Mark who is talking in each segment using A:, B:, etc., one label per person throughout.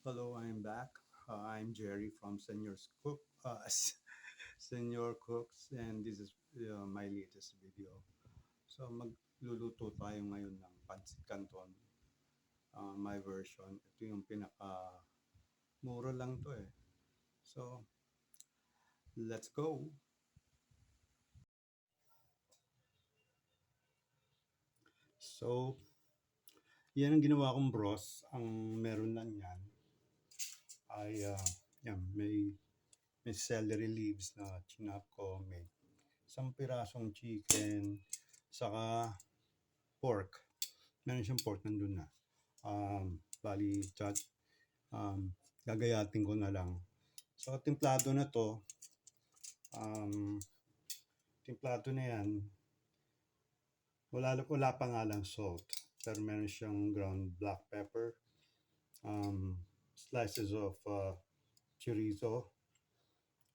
A: Hello, I'm back. I'm Jerry from Senior Cooks, and this is my latest video. So magluluto tayo ngayon ng pancit canton. My version. Ito yung pinaka mura lang to eh. So let's go. So yan ang ginawa kong bros. Ang meron lang yan ay yan, may celery leaves na chinap ko. May isang pirasong chicken, saka pork. Meron siyang pork nandun na. Bali, um, gagayatin ko na lang. So, timplado na to. Um, Timplado na yan. Wala pa nga lang salt. Pero meron siyang ground black pepper. Slices of chorizo.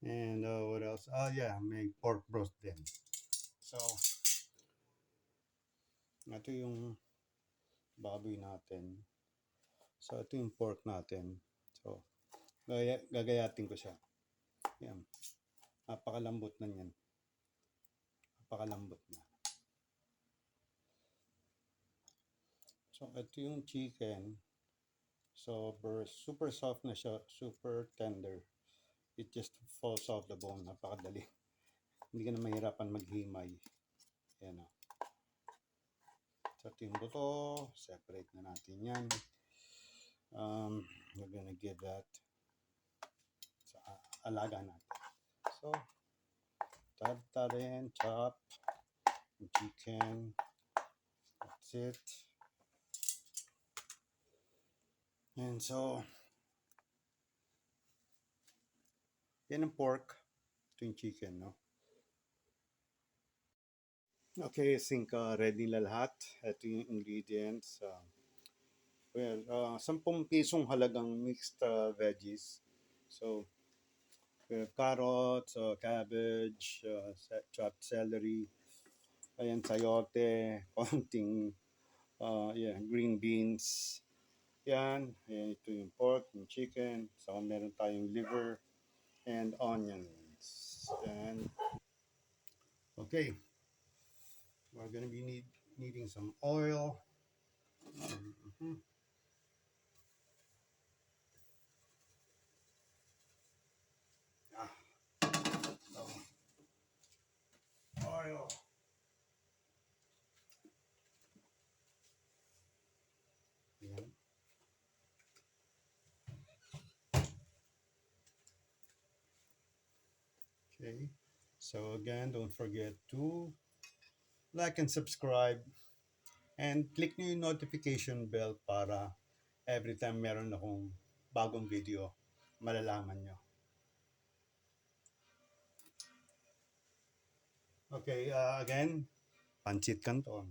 A: And what else? Yeah, may pork broth din. So, ito yung baboy natin. So, ito yung pork natin. So, gagayatin ko siya. Yan. Napakalambot na yan. Napakalambot na. So, ito yung chicken. So, super soft na siya. Super tender. It just falls off the bone. Napakadali. Hindi ka na mahirapan maghimay. Yan o. So, ito yung buto. Separate na natin yan. We're gonna give that sa alaga natin. So, tab-tabin, chop, chicken. That's it. And so, yan ang pork. Ito yung chicken, no? Okay, I think ready na lahat. Ito yung ingredients. 10 pisong halagang mixed veggies. So, we have carrots, cabbage, chopped celery, ayan, sayote, konting green beans. Yan, ito yung pork, yung chicken. So, meron tayong liver and onions. And, okay, we're gonna be needing some oil. Mm-hmm. So, oil. Yan. Okay, so again, don't forget to like and subscribe and click nyo yung notification bell para every time meron akong bagong video, malalaman nyo. Okay, again, pancit canton.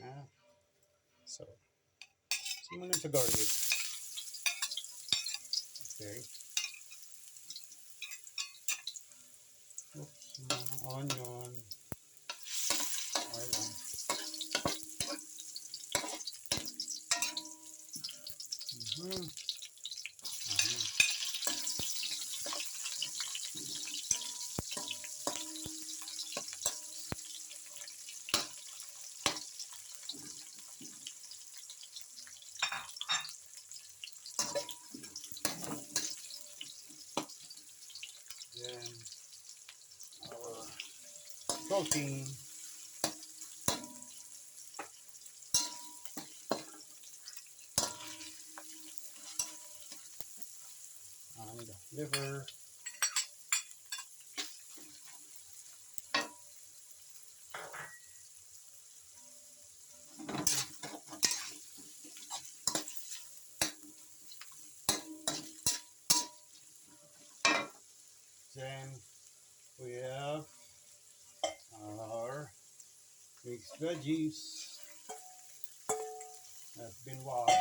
A: Na. So, simulan sa garlic. Okay. Oops, mga onion. Okay lang. Mm-hmm. Then, our protein. And liver. Then, we have our mixed veggies that's been washed.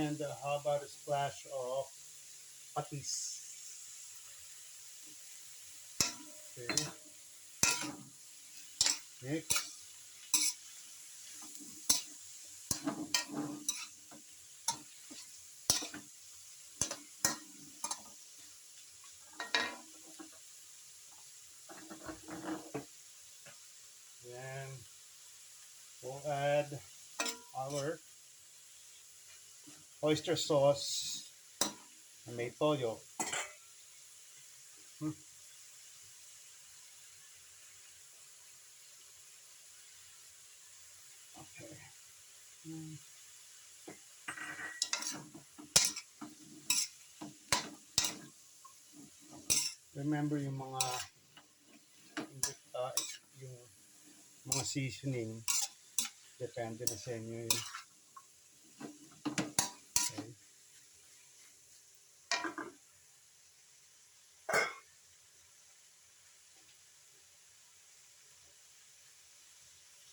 A: And how about a splash of patis? Okay, mix. Then we'll add our oyster sauce and may toyo. Hmm. Okay. Hmm. Remember yung mga uh, yung mga seasoning, depende na sa inyo yun. Okay.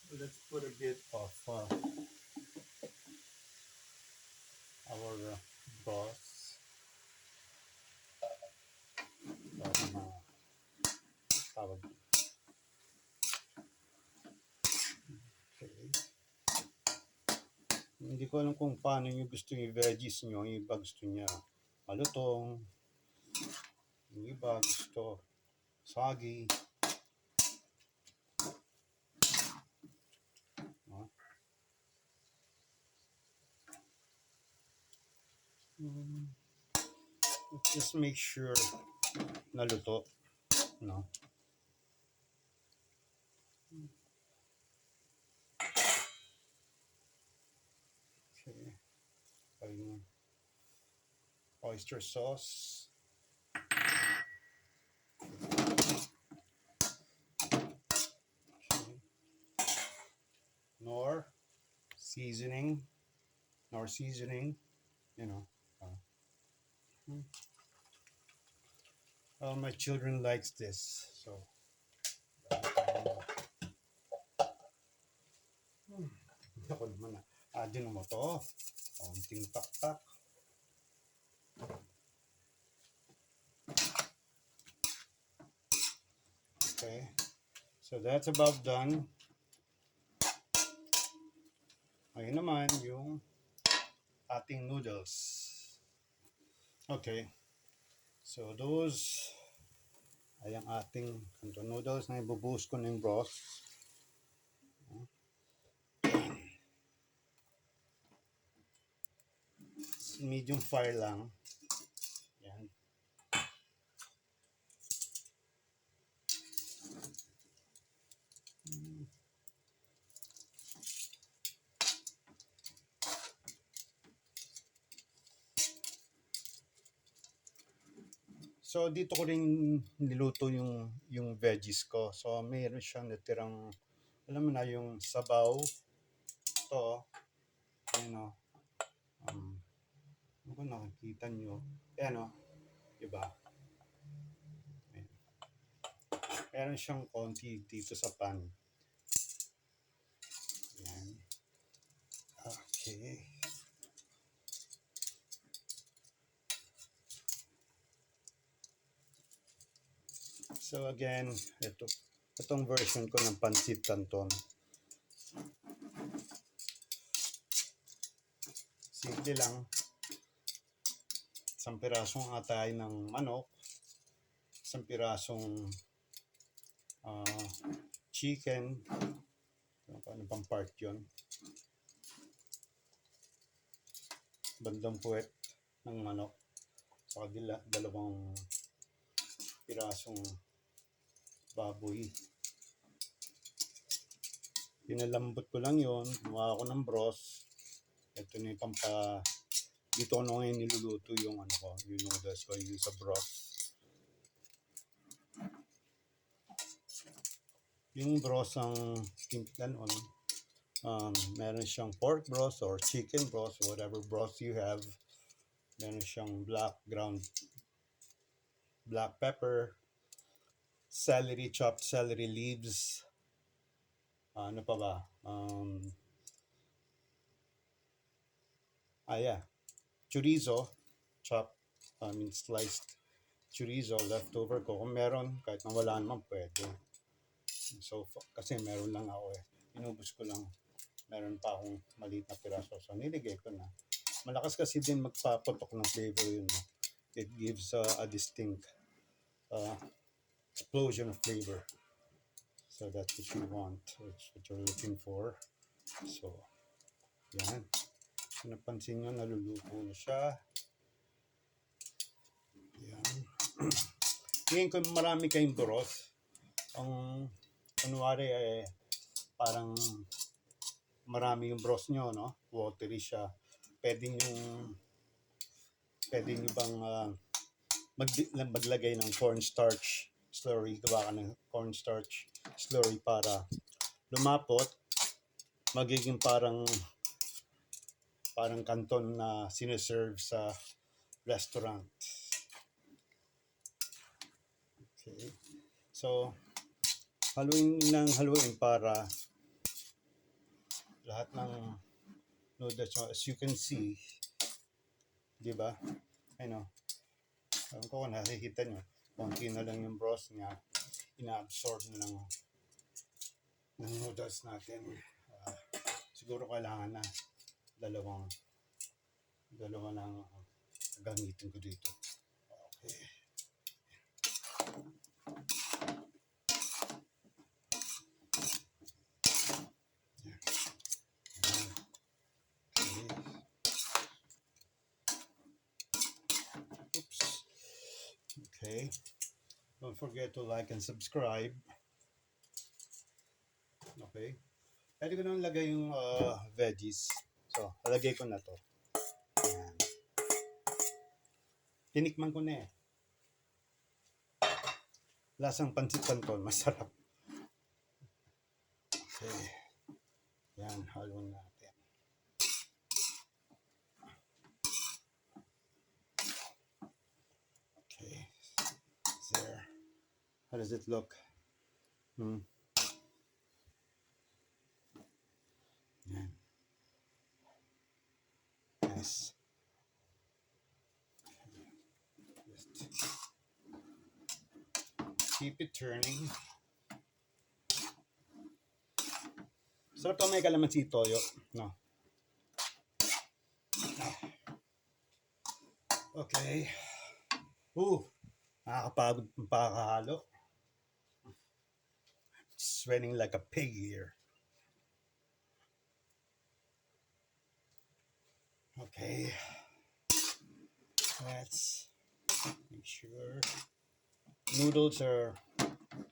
A: So let's put a bit of our broth. Tawag. Okay. Hindi ko alam kung paano nyo gusto yung veggies nyo. Yung iba gusto niya malutong. Yung iba gusto soggy. No? Just make sure naluto. No? Okay. Yung oyster sauce. Okay. Nor seasoning. Nor seasoning. You know. My children likes this. So. Ako naman na. Adin mo to. Konting tak-tak. Okay. So that's about done. Ayun naman yung ating noodles. Okay. So those ay ang ating noodles na ibubuhos ko ng broth. Medium fire lang. Yan. So dito ko rin niluto yung veggies ko. So mayroon siyang natirang, alam mo na yung sabaw. Ito, you know, ano ba nakikita nyo? Ayan o, diba? Meron siyang konti dito sa pan. Ayan. Okay. So again, itong version ko ng pancit canton. Simple lang. Isang pirasong atay ng manok, isang pirasong chicken, ano pang part yun, bandang puwet ng manok, saka dalawang pirasong baboy. Pinalambot ko lang yon, gumawa ko ng broth. Ito na yung dito ko na ngayon niluluto yung yung noodles ko, yung sa broth. Yung broth ang timplan on, meron siyang pork broth or chicken broth, whatever broth you have. Meron siyang black pepper, chopped celery leaves, ano pa ba? Yeah. chorizo, chopped, sliced chorizo, leftover ko. Kung meron, kahit na wala naman, pwede. So, kasi meron lang ako eh. Inubos ko lang. Meron pa akong maliit na piraso. So, niligay ko na. Malakas kasi din magpaputok ng flavor yun. No? It gives a distinct explosion of flavor. So, that's what you want. That's what you're looking for. So, yan. Kung napansin nyo, naluluto na siya. Yan. Tingin ko marami kayong bros. Ang kunwari parang marami yung bros nyo, no? Watery siya. Pwede nyo bang maglagay ng cornstarch slurry. Gawa ka ng cornstarch slurry para lumapot. Magiging parang kanton na sineserve sa restaurant. Okay. So, haluin para lahat ng noodles, as you can see, di ba? Ano, alam ko kung nakikita nyo, konti na lang yung broth niya, ina-absorb na ng noodles natin. Siguro kailangan na dalawa ng gamitin ko dito. Okay. Okay. Don't forget to like and subscribe. Okay. Pwede ko nang lagay yung veggies. So, lalagay ko na to. Ayan. Tinikman ko na eh. Lasang pansit canton. Masarap. Okay. Yan. Haluan natin. Okay. There. How does it look? Yan. Nice. Just keep it turning. Sarap to may kalamansi toyo. No. Okay. Nakakapagod pakakahalo. Sweating like a pig here. Okay. Let's make sure noodles are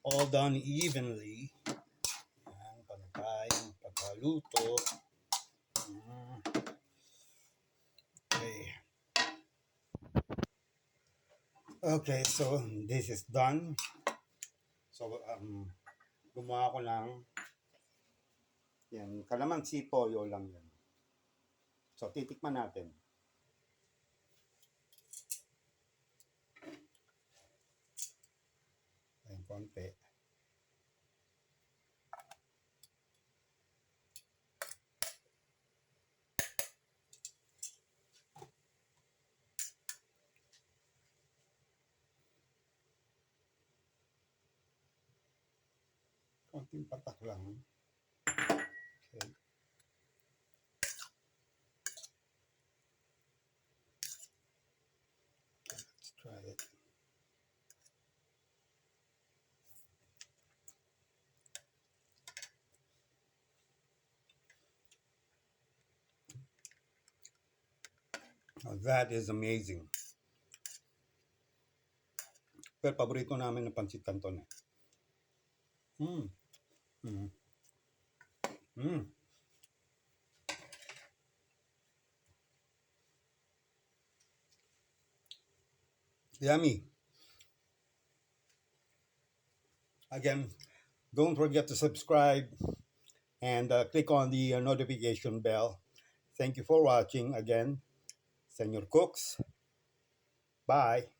A: all done evenly. Ayan, pantay, pagkaluto. Okay. Okay, so this is done. So, gumawa ko lang yan, kalamansi toyo lang yan. So, titikman natin. Ayan, konti. Konting patak lang. Okay. Let's try it. Oh, that is amazing. Pero paborito namin ng pansit canton eh. Yummy. Again, don't forget to subscribe and click on the notification bell. Thank you for watching again. Senor Cooks. Bye.